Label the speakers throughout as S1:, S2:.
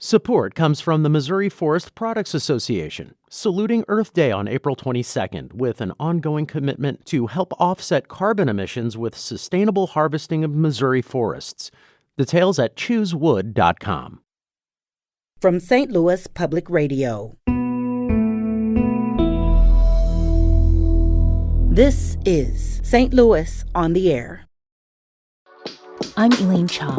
S1: Support comes from the Missouri Forest Products Association, saluting Earth Day on April 22nd with an ongoing commitment to help offset carbon emissions with sustainable harvesting of Missouri forests. Details at choosewood.com.
S2: From St. Louis Public Radio. This is St. Louis on the Air.
S3: I'm Elaine Cha.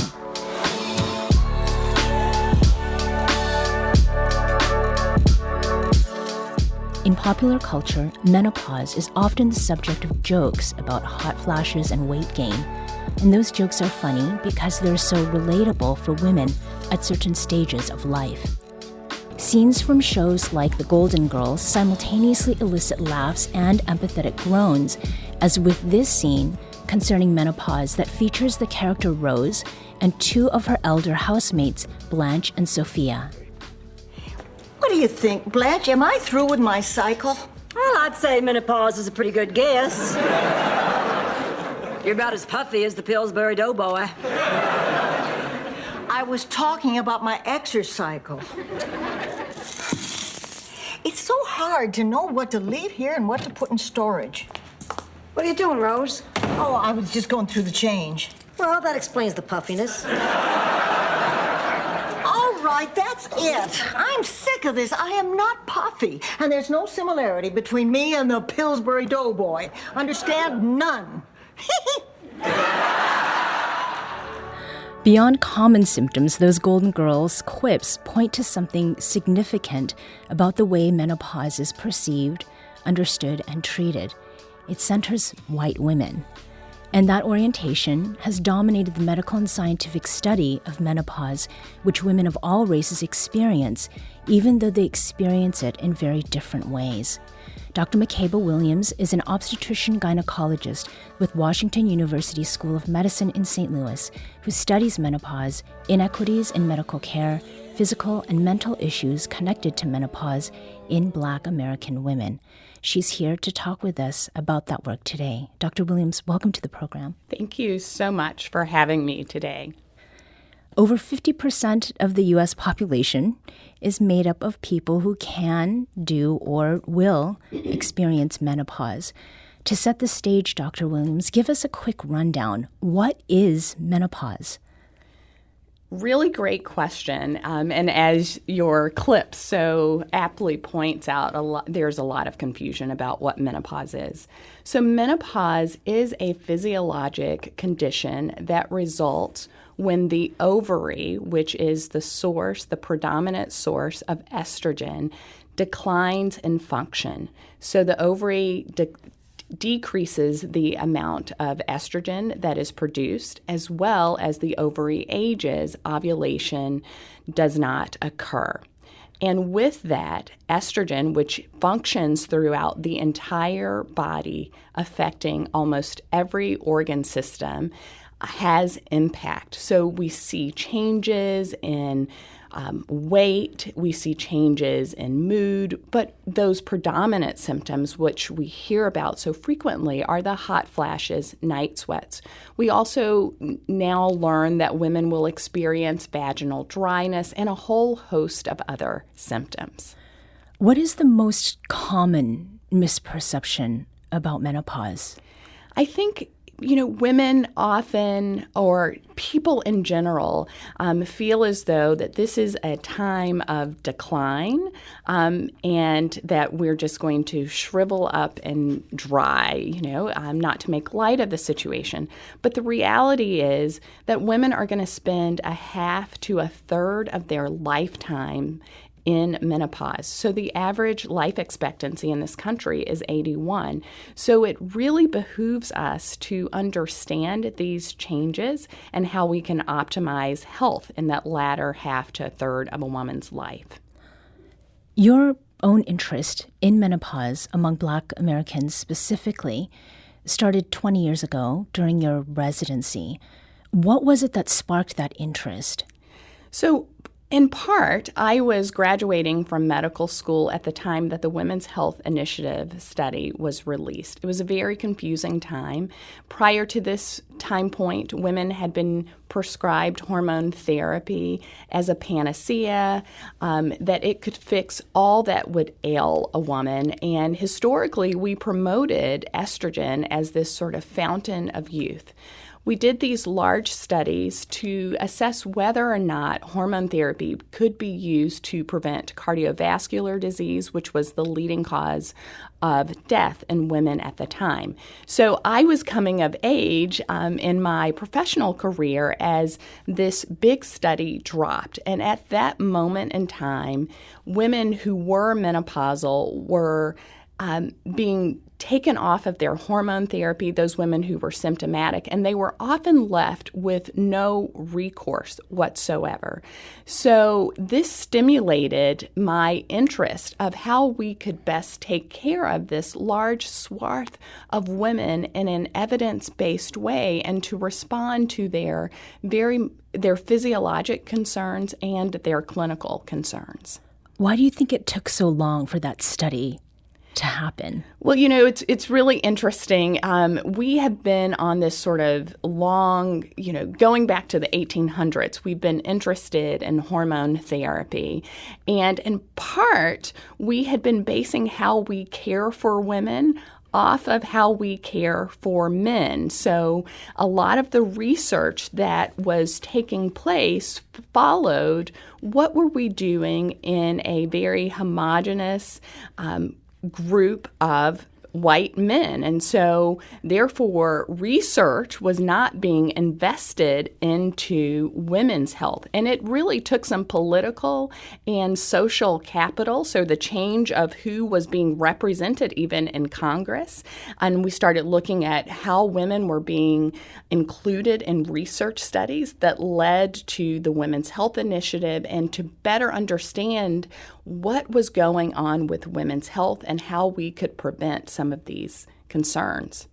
S3: In popular culture, menopause is often the subject of jokes about hot flashes and weight gain. And those jokes are funny because they're so relatable for women at certain stages of life. Scenes from shows like The Golden Girls simultaneously elicit laughs and empathetic groans, as with this scene concerning menopause that features the character Rose and two of her elder housemates, Blanche and Sophia.
S4: What do you think, Blanche? Am I through with my cycle?
S5: Well, I'd say menopause is a pretty good guess. You're about as puffy as the Pillsbury Doughboy.
S4: I was talking about my exercycle. It's so hard to know what to leave here and what to put in storage.
S5: What are you doing, Rose?
S4: Oh, I was just going through the change.
S5: Well, that explains the puffiness.
S4: All right, that's it. I'm sick of this. I am not puffy, and there's no similarity between me and the Pillsbury Doughboy. Understand? None.
S3: Beyond common symptoms, those Golden Girls quips point to something significant about the way menopause is perceived, understood, and treated. It centers white women. And that orientation has dominated the medical and scientific study of menopause, which women of all races experience, even though they experience it in very different ways. Dr. Makeba Williams is an obstetrician gynecologist with Washington University School of Medicine in St. Louis, who studies menopause, inequities in medical care, physical and mental issues connected to menopause in Black American women. She's here to talk with us about that work today. Dr. Williams, welcome to the program.
S6: Thank you so much for having me today.
S3: Over 50% of the U.S. population is made up of people who can, do, or will experience menopause. To set the stage, Dr. Williams, give us a quick rundown. What is menopause?
S6: Really great question. And as your clip so aptly points out, there's a lot of confusion about what menopause is. So menopause is a physiologic condition that results when the ovary, which is the predominant source of estrogen, declines in function. So the ovary decreases the amount of estrogen that is produced, as well as the ovary ages, ovulation does not occur. And with that, estrogen, which functions throughout the entire body, affecting almost every organ system, has impact. So we see changes in weight, we see changes in mood, but those predominant symptoms which we hear about so frequently are the hot flashes, night sweats. We also now learn that women will experience vaginal dryness and a whole host of other symptoms.
S3: What is the most common misperception about menopause?
S6: I think women often, or people in general, feel as though that this is a time of decline and that we're just going to shrivel up and dry, not to make light of the situation. But the reality is that women are going to spend a half to a third of their lifetime in menopause. So the average life expectancy in this country is 81. So it really behooves us to understand these changes and how we can optimize health in that latter half to a third of a woman's life.
S3: Your own interest in menopause among Black Americans specifically started 20 years ago during your residency. What was it that sparked that interest?
S6: So In part, I was graduating from medical school at the time that the Women's Health Initiative study was released. It was a very confusing time. Prior to this time point, women had been prescribed hormone therapy as a panacea, that it could fix all that would ail a woman. And historically, we promoted estrogen as this sort of fountain of youth. We did these large studies to assess whether or not hormone therapy could be used to prevent cardiovascular disease, which was the leading cause of death in women at the time. So I was coming of age in my professional career as this big study dropped. And at that moment in time, women who were menopausal were being taken off of their hormone therapy, those women who were symptomatic, and they were often left with no recourse whatsoever. So this stimulated my interest of how we could best take care of this large swath of women in an evidence-based way and to respond to their physiologic concerns and their clinical concerns.
S3: Why do you think it took so long for that study to happen?
S6: Well, it's really interesting. We have been on this sort of long, going back to the 1800s, we've been interested in hormone therapy. And in part, we had been basing how we care for women off of how we care for men. So a lot of the research that was taking place followed what were we doing in a very homogeneous group of white men. And so, therefore, research was not being invested into women's health. And it really took some political and social capital, so the change of who was being represented even in Congress. And we started looking at how women were being included in research studies that led to the Women's Health Initiative and to better understand what was going on with women's health and how we could prevent some of these concerns.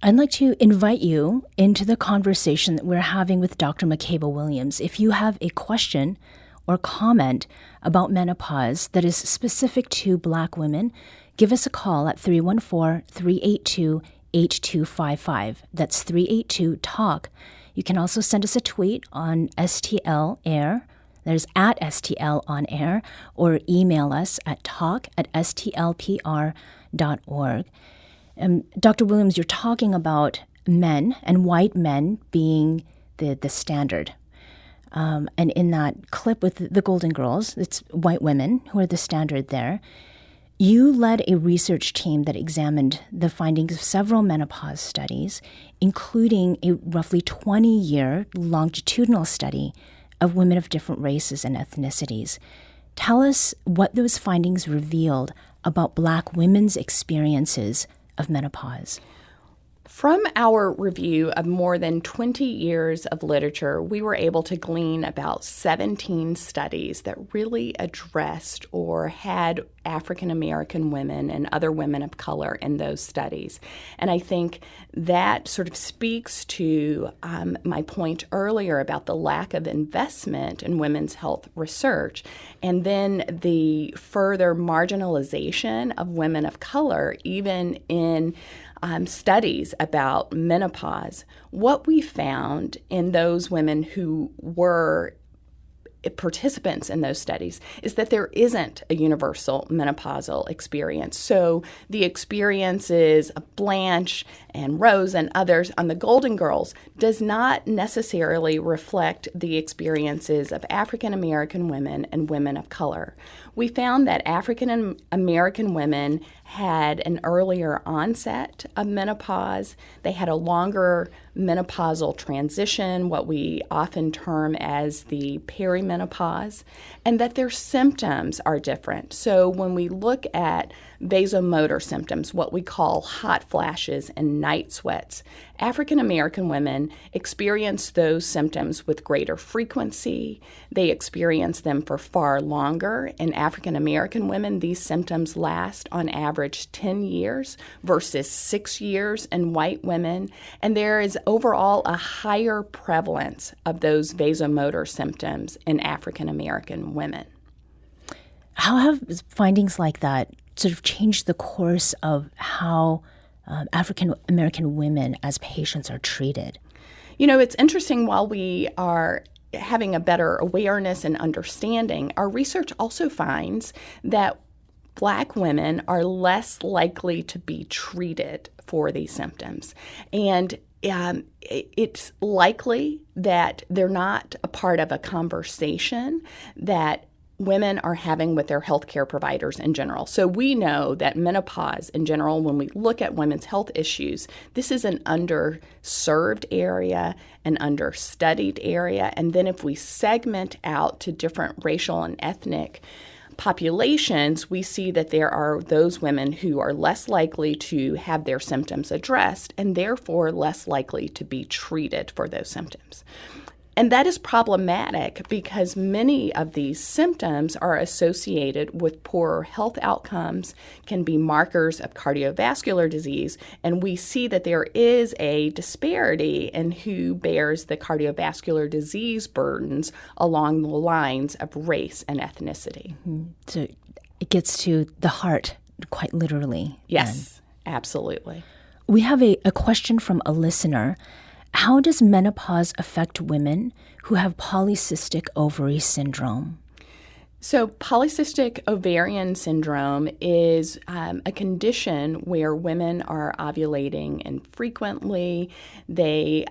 S3: I'd like to invite you into the conversation that we're having with Dr. Makeba Williams. If you have a question or comment about menopause that is specific to Black women, give us a call at 314-382-8255. That's 382-TALK. You can also send us a tweet on STL Air. There's at STL on air, or email us at talk@stlpr.org. Dr. Williams, you're talking about men and white men being the standard. And in that clip with the Golden Girls, it's white women who are the standard there. You led a research team that examined the findings of several menopause studies, including a roughly 20-year longitudinal study of women of different races and ethnicities. Tell us what those findings revealed about Black women's experiences of menopause.
S6: From our review of more than 20 years of literature, we were able to glean about 17 studies that really addressed or had African American women and other women of color in those studies. And I think that sort of speaks to my point earlier about the lack of investment in women's health research, and then the further marginalization of women of color, even in studies about menopause. What we found in those women who were participants in those studies is that there isn't a universal menopausal experience. So the experiences of Blanche and Rose and others on the Golden Girls does not necessarily reflect the experiences of African American women and women of color. We found that African American women had an earlier onset of menopause. They had a longer menopausal transition, what we often term as the perimenopause, and that their symptoms are different. So when we look at vasomotor symptoms, what we call hot flashes and night sweats, African American women experience those symptoms with greater frequency. They experience them for far longer. In African American women, these symptoms last on average 10 years versus 6 years in white women. And there is overall a higher prevalence of those vasomotor symptoms in African American women.
S3: How have findings like that sort of changed the course of how African American women as patients are treated?
S6: It's interesting. While we are having a better awareness and understanding, our research also finds that Black women are less likely to be treated for these symptoms. And it's likely that they're not a part of a conversation that women are having with their healthcare providers in general. So we know that menopause in general, when we look at women's health issues, this is an underserved area, an understudied area. And then if we segment out to different racial and ethnic populations, we see that there are those women who are less likely to have their symptoms addressed and therefore less likely to be treated for those symptoms. And that is problematic because many of these symptoms are associated with poorer health outcomes, can be markers of cardiovascular disease, and we see that there is a disparity in who bears the cardiovascular disease burdens along the lines of race and ethnicity.
S3: Mm-hmm. So it gets to the heart, quite literally.
S6: Yes, absolutely.
S3: We have a question from a listener. How does menopause affect women who have polycystic ovary syndrome?
S6: So polycystic ovarian syndrome is a condition where women are ovulating infrequently. They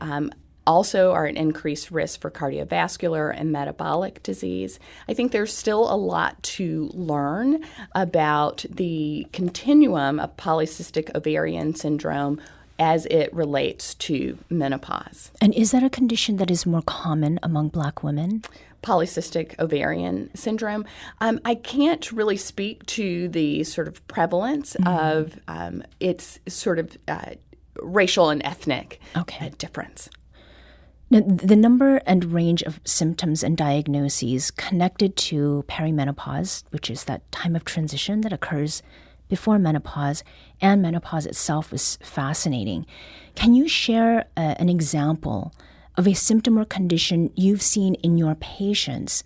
S6: also are at increased risk for cardiovascular and metabolic disease. I think there's still a lot to learn about the continuum of polycystic ovarian syndrome as it relates to menopause.
S3: And is that a condition that is more common among Black women?
S6: Polycystic ovarian syndrome. I can't really speak to the sort of prevalence of its sort of racial and ethnic difference.
S3: Now, the number and range of symptoms and diagnoses connected to perimenopause, which is that time of transition that occurs before menopause, and menopause itself is fascinating. Can you share an example of a symptom or condition you've seen in your patients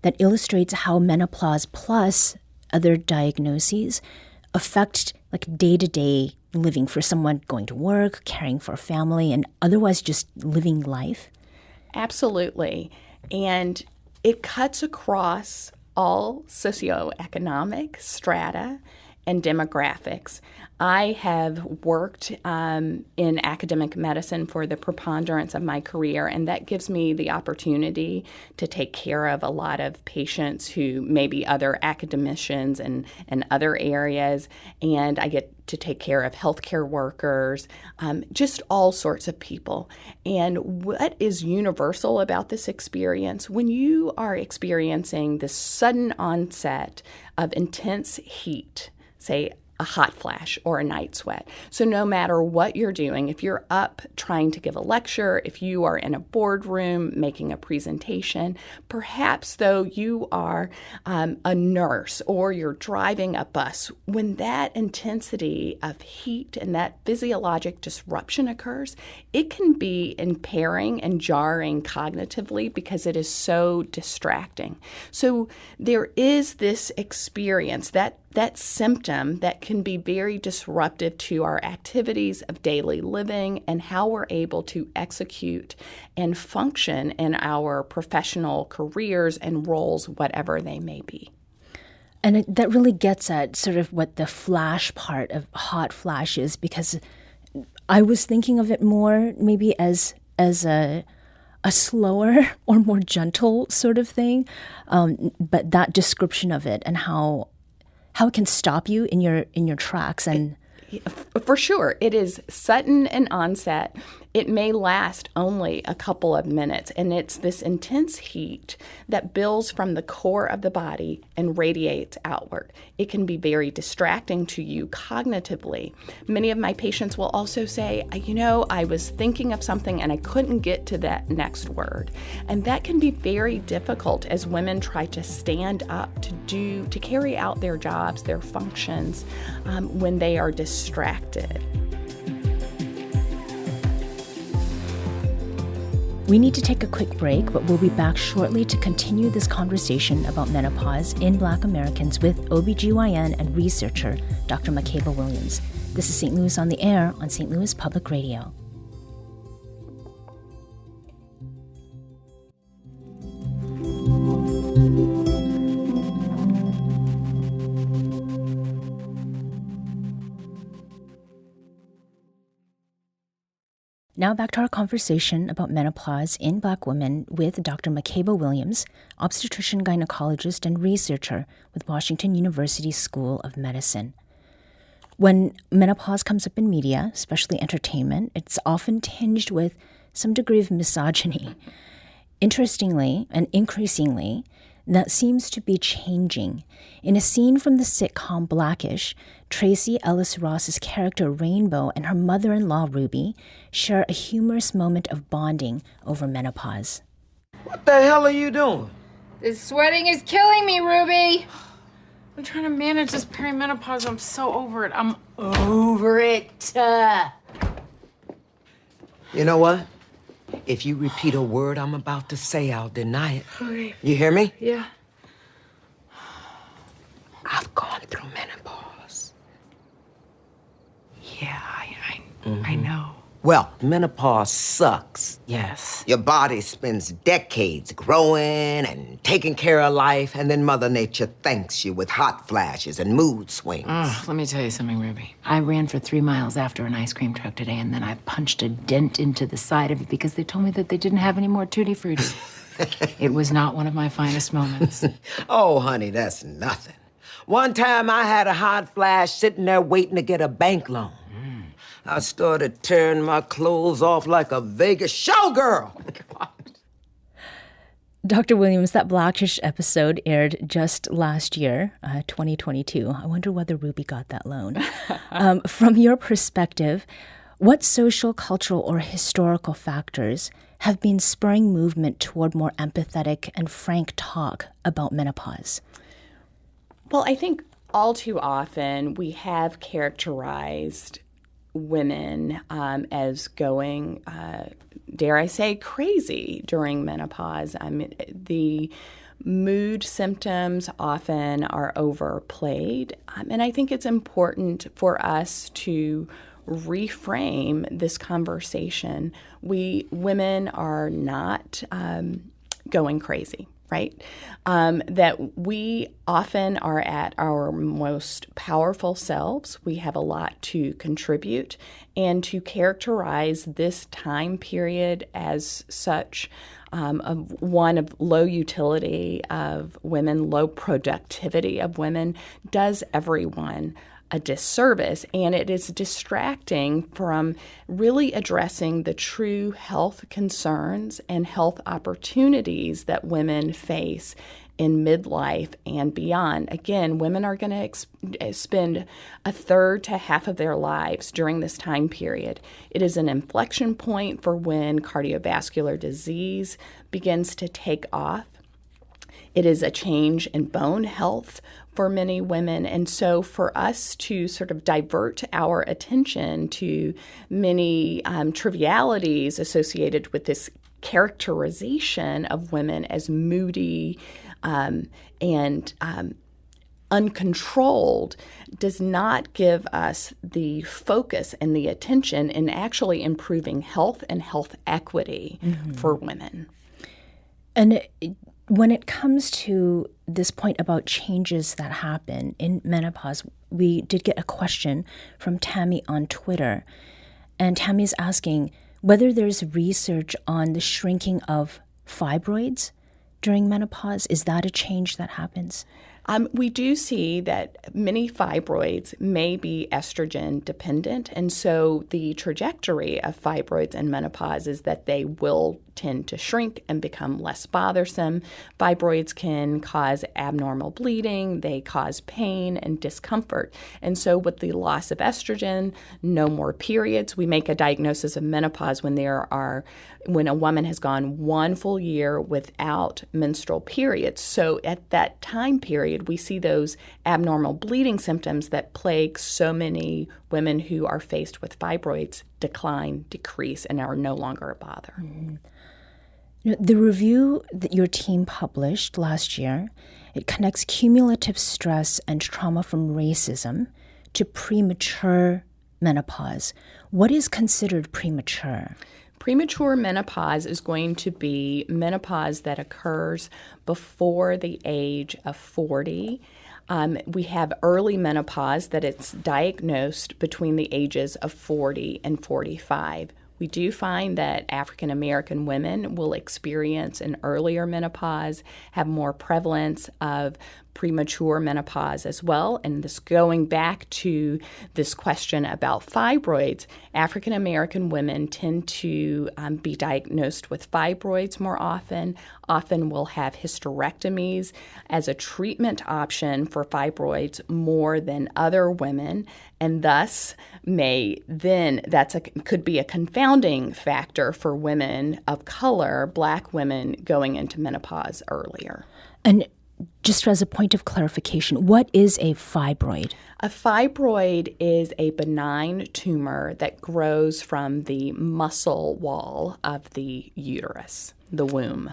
S3: that illustrates how menopause plus other diagnoses affect like day-to-day living for someone going to work, caring for a family, and otherwise just living life?
S6: Absolutely. And it cuts across all socioeconomic strata and demographics. I have worked in academic medicine for the preponderance of my career, and that gives me the opportunity to take care of a lot of patients who may be other academicians in other areas, and I get to take care of healthcare workers, just all sorts of people. And what is universal about this experience, when you are experiencing this sudden onset of intense heat, say a hot flash or a night sweat. So no matter what you're doing, if you're up trying to give a lecture, if you are in a boardroom making a presentation, perhaps though you are a nurse or you're driving a bus, when that intensity of heat and that physiologic disruption occurs, it can be impairing and jarring cognitively because it is so distracting. So there is this experience, that symptom that can be very disruptive to our activities of daily living and how we're able to execute and function in our professional careers and roles, whatever they may be.
S3: And that really gets at sort of what the flash part of hot flash is, because I was thinking of it more maybe as a slower or more gentle sort of thing, but that description of it and how it can stop you in your tracks. And
S6: for sure, it is sudden in onset. It may last only a couple of minutes, and it's this intense heat that builds from the core of the body and radiates outward. It can be very distracting to you cognitively. Many of my patients will also say, I was thinking of something and I couldn't get to that next word. And that can be very difficult as women try to stand up to carry out their jobs, their functions, when they are distracted.
S3: We need to take a quick break, but we'll be back shortly to continue this conversation about menopause in Black Americans with OBGYN and researcher Dr. Makeba Williams. This is St. Louis on the Air on St. Louis Public Radio. Now back to our conversation about menopause in Black women with Dr. Makeba Williams, obstetrician, gynecologist, and researcher with Washington University School of Medicine. When menopause comes up in media, especially entertainment, it's often tinged with some degree of misogyny. Interestingly, and increasingly, that seems to be changing. In a scene from the sitcom Blackish, Tracy Ellis Ross's character Rainbow and her mother-in-law Ruby share a humorous moment of bonding over menopause.
S7: What the hell are you doing?
S8: This sweating is killing me, Ruby. I'm trying to manage this perimenopause. I'm so over it. I'm over it.
S7: You know what? If you repeat a word I'm about to say, I'll deny it.
S8: Okay.
S7: You hear me?
S8: Yeah.
S7: I've gone through menopause.
S8: Yeah, I know.
S7: Well, menopause sucks.
S8: Yes.
S7: Your body spends decades growing and taking care of life, and then Mother Nature thanks you with hot flashes and mood swings.
S8: Let me tell you something, Ruby. I ran for 3 miles after an ice cream truck today, and then I punched a dent into the side of it because they told me that they didn't have any more Tutti Frutti. It was not one of my finest moments.
S7: Oh, honey, that's nothing. One time I had a hot flash sitting there waiting to get a bank loan. I started tearing my clothes off like a Vegas showgirl.
S3: Dr. Williams, that Blackish episode aired just last year, 2022. I wonder whether Ruby got that loan. From your perspective, what social, cultural, or historical factors have been spurring movement toward more empathetic and frank talk about menopause?
S6: Well, I think all too often we have characterized women as going, dare I say, crazy during menopause. I mean, the mood symptoms often are overplayed. And I think it's important for us to reframe this conversation. We women are not going crazy. Right? That we often are at our most powerful selves. We have a lot to contribute, and to characterize this time period as such one of low utility of women, low productivity of women, does everyone a disservice, and it is distracting from really addressing the true health concerns and health opportunities that women face in midlife and beyond. Again, women are going to spend a third to half of their lives during this time period. It is an inflection point for when cardiovascular disease begins to take off. It is a change in bone health for many women. And so for us to sort of divert our attention to many trivialities associated with this characterization of women as moody and uncontrolled does not give us the focus and the attention in actually improving health and health equity for women.
S3: And when it comes to this point about changes that happen in menopause, we did get a question from Tammy on Twitter. And Tammy is asking whether there's research on the shrinking of fibroids during menopause. Is that a change that happens?
S6: We do see that many fibroids may be estrogen dependent, and so the trajectory of fibroids in menopause is that they will tend to shrink and become less bothersome. Fibroids can cause abnormal bleeding, they cause pain and discomfort. And so with the loss of estrogen, no more periods. We make a diagnosis of menopause when when a woman has gone 1 full year without menstrual periods. So at that time period, we see those abnormal bleeding symptoms that plague so many women who are faced with fibroids decline, decrease, and are no longer a bother.
S3: The review that your team published last year, it connects cumulative stress and trauma from racism to premature menopause. What is considered premature?
S6: Premature menopause is going to be menopause that occurs before the age of 40. We have early menopause that it's diagnosed between the ages of 40 and 45. We do find that African American women will experience an earlier menopause, have more prevalence of premature menopause as well. And this going back to this question about fibroids, African American women tend to be diagnosed with fibroids more often will have hysterectomies as a treatment option for fibroids more than other women, and thus could be a confounding factor for women of color, Black women going into menopause earlier.
S3: And just as a point of clarification, what is a fibroid?
S6: A fibroid is a benign tumor that grows from the muscle wall of the uterus, the womb.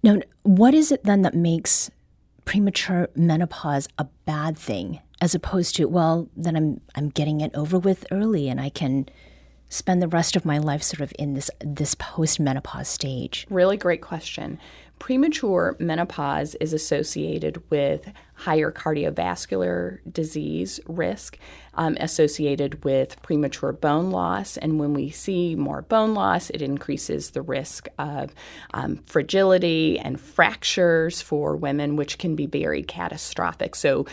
S3: Now, what is it then that makes premature menopause a bad thing, as opposed to, well, then I'm getting it over with early and I can spend the rest of my life sort of in this post-menopause stage?
S6: Really great question. Premature menopause is associated with higher cardiovascular disease risk, associated with premature bone loss. And when we see more bone loss, it increases the risk of fragility and fractures for women, which can be very catastrophic. So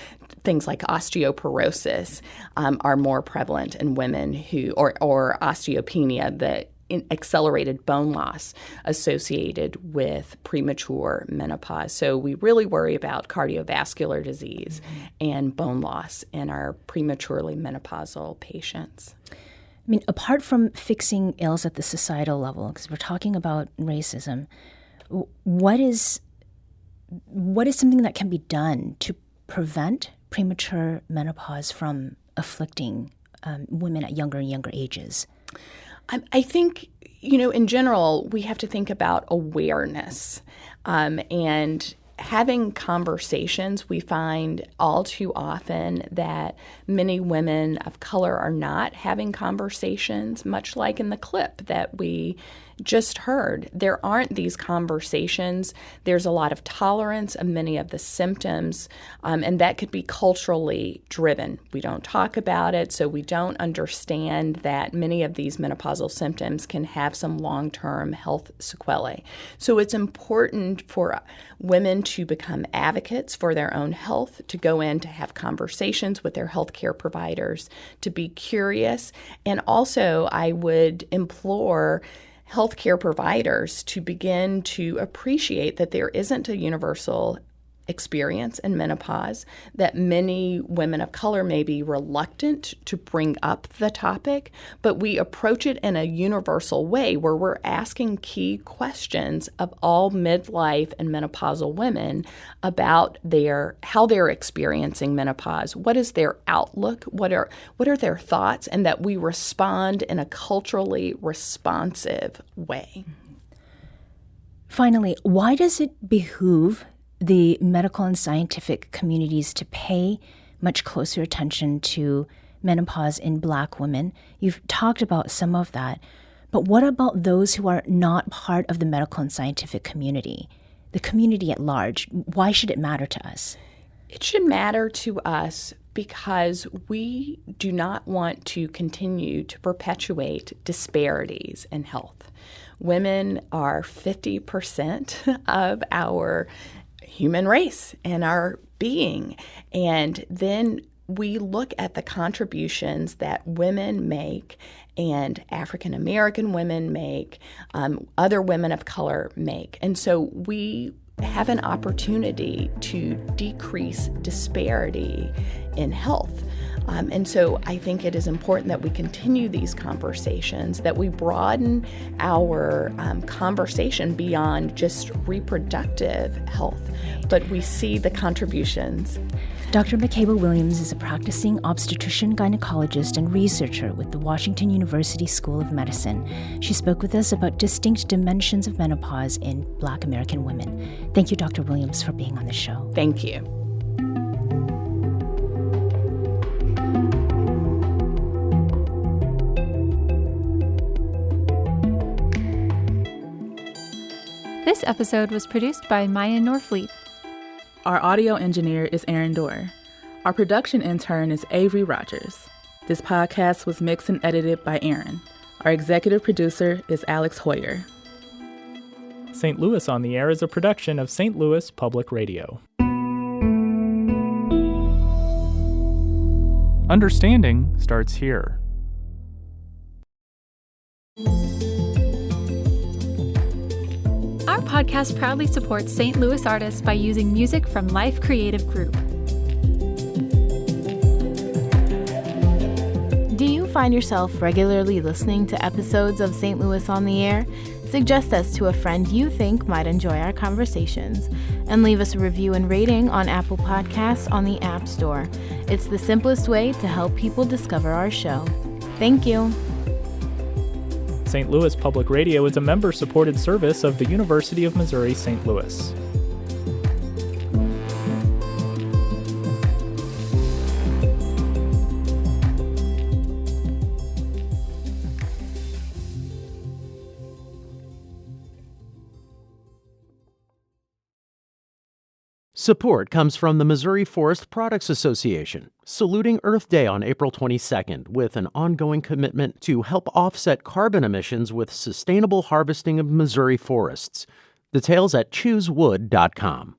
S6: things like osteoporosis are more prevalent in women or osteopenia, that accelerated bone loss associated with premature menopause. So we really worry about cardiovascular disease and bone loss in our prematurely menopausal patients.
S3: I mean, apart from fixing ills at the societal level, because we're talking about racism, what is something that can be done to prevent premature menopause from afflicting women at younger and younger ages?
S6: I think, in general, we have to think about awareness and having conversations. We find all too often that many women of color are not having conversations, much like in the clip that we just heard. There aren't these conversations. There's a lot of tolerance of many of the symptoms, and that could be culturally driven. We don't talk about it, so we don't understand that many of these menopausal symptoms can have some long-term health sequelae. So it's important for women to become advocates for their own health, to go in to have conversations with their healthcare providers, to be curious. And also, I would implore healthcare providers to begin to appreciate that there isn't a universal experience in menopause, that many women of color may be reluctant to bring up the topic, but we approach it in a universal way where we're asking key questions of all midlife and menopausal women about how they're experiencing menopause. What is their outlook? What are their thoughts? And that we respond in a culturally responsive way.
S3: Finally, why does it behoove the medical and scientific communities to pay much closer attention to menopause in Black women? You've talked about some of that, but what about those who are not part of the medical and scientific community, the community at large? Why should it matter to us?
S6: It should matter to us because we do not want to continue to perpetuate disparities in health. Women are 50% of our human race and our being. And then we look at the contributions that women make and African American women make, other women of color make. And so we have an opportunity to decrease disparity in health. And so I think it is important that we continue these conversations, that we broaden our conversation beyond just reproductive health, but we see the contributions.
S3: Dr. Makeba Williams is a practicing obstetrician, gynecologist, and researcher with the Washington University School of Medicine. She spoke with us about distinct dimensions of menopause in Black American women. Thank you, Dr. Williams, for being on the show.
S6: Thank you.
S9: This episode was produced by Maya Norfleet.
S10: Our audio engineer is Aaron Dorr. Our production intern is Avery Rogers. This podcast was mixed and edited by Aaron. Our executive producer is Alex Hoyer.
S11: St. Louis on the Air is a production of St. Louis Public Radio. Understanding starts here.
S9: Our podcast proudly supports St. Louis artists by using music from Life Creative Group.
S12: Do you find yourself regularly listening to episodes of St. Louis on the Air? Suggest us to a friend you think might enjoy our conversations, and leave us a review and rating on Apple Podcasts on the App Store. It's the simplest way to help people discover our show. Thank you.
S11: St. Louis Public Radio is a member-supported service of the University of Missouri St. Louis.
S1: Support comes from the Missouri Forest Products Association, saluting Earth Day on April 22nd with an ongoing commitment to help offset carbon emissions with sustainable harvesting of Missouri forests. Details at choosewood.com.